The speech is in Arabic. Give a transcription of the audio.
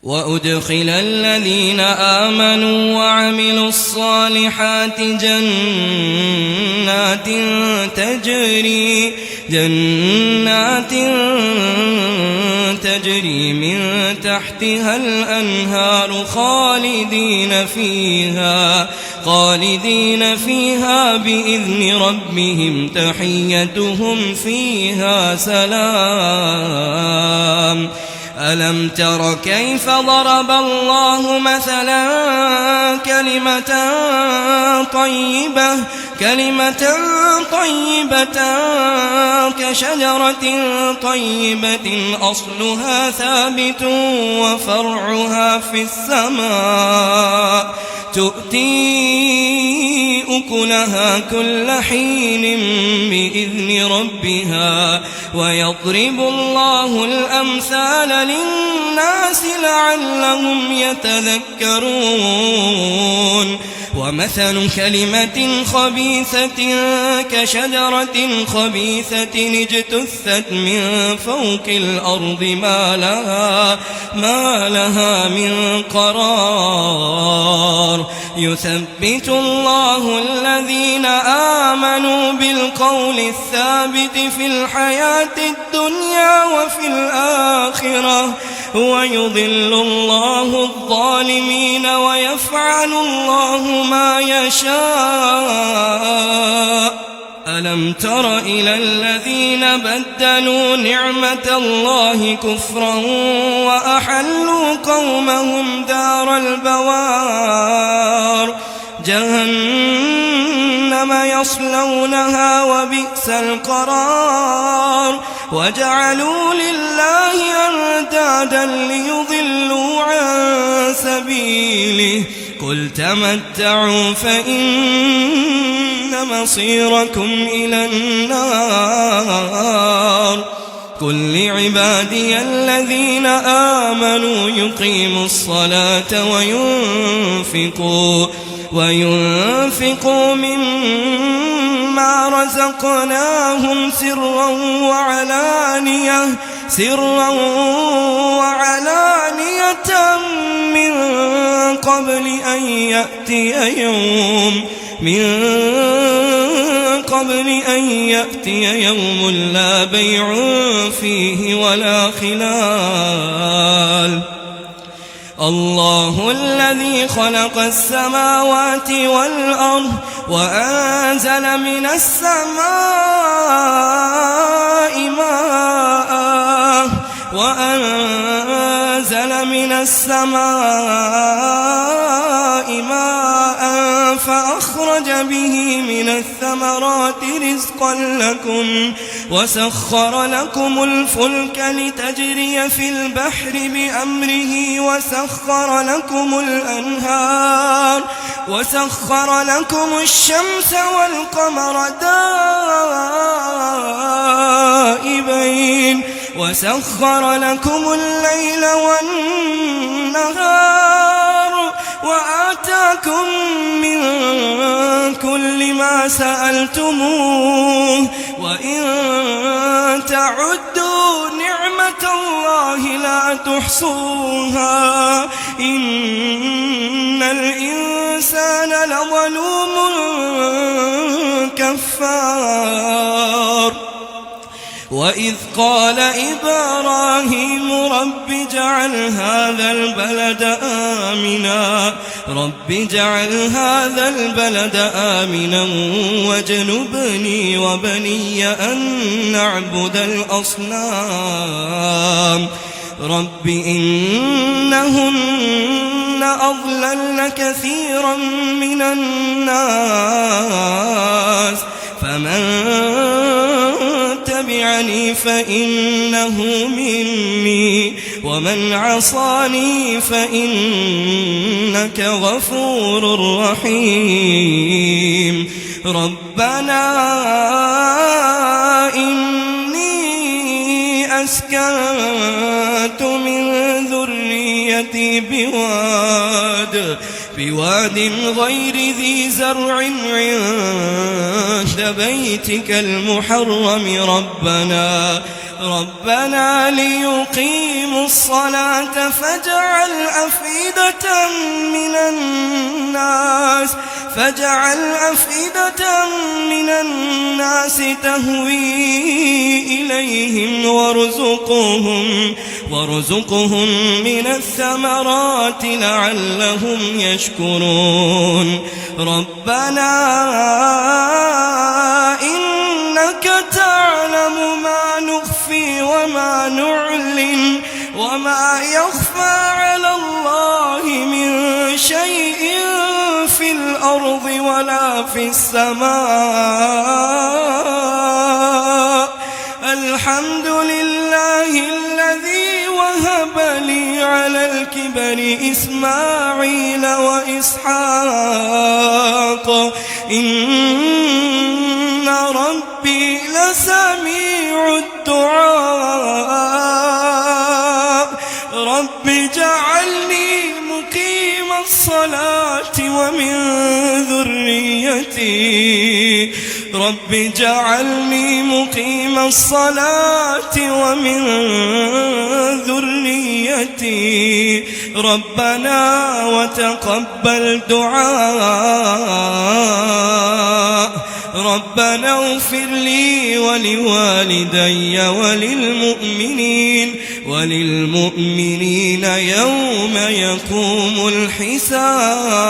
وأدخل الذين آمنوا وعملوا الصالحات جنات تجري من تحتها الأنهار خالدين فيها بإذن ربهم تحيتهم فيها سلام. ألم تر كيف ضرب الله مثلا كلمة طيبة كشجرة طيبة أصلها ثابت وفرعها في السماء تؤتي أكلها كل حين بإذن ربها ويضرب الله الأمثال للناس لعلهم يتذكرون. ومثل كلمة خبيثة كشجرة خبيثة اجتثت من فوق الأرض ما لها من قرار. يثبت الله الذين آمنوا بالقول الثابت في الحياة الدنيا وفي الآخرة ويضل الله الظالمين ويفعل الله ما يشاء. ألم تر إلى الذين بدلوا نعمة الله كفرا وأحلوا قومهم دار البوار جهنم يصلونها وبئس القرار. وجعلوا لله أندادا ليضلوا عن سبيله قل تمتعوا فإن مصيركم إلى النار. قل لعبادي الذين آمنوا يقيموا الصلاة وينفقوا مما رزقناهم سرا وعلانية من قبل أن يأتي يوم لا بيع فيه ولا خلال. الله الذي خلق السماوات والأرض وأنزل من السماء ماء فأخرج به من الثمرات رزقا لكم وسخر لكم الفلك لتجري في البحر بأمره وسخر لكم الأنهار وسخر لكم الشمس والقمر دائبين وسخر لكم الليل والنهار وآتاكم من كل ما سألتموه وإن تعدوا نعمة الله لا تحصوها إن الإنسان لظلوم كفار. وإذ قال إبراهيم رب اجعل هذا البلد آمنا واجنبني وبني أن نعبد الأصنام. رب إنهن أضللن كثيرا من الناس فمن تبعني فإنه مني ومن عصاني فإنك غفور رحيم. ربنا إني أسكنت من ذريتي بواد غير ذي زرع عند بيتك المحرم ربنا ليقيموا الصلاة فاجعل أفئدة من الناس تهوي إليهم وارزقهم من الثمرات لعلهم يشكرون ربنا إنك تعلم ما نخفي وما نعلن وما يخفى على الله من شيء في الأرض ولا في السماء الحمد لله الذي وهب لي على الكبر إسماعيل وإسحاق إن ربي لسميع الدعاء رب اجعلني مقيم الصلاة ومن ذريتي ربنا وتقبل دعاء ربنا اغفر لي ولوالدي وللمؤمنين يوم يقوم الحساب.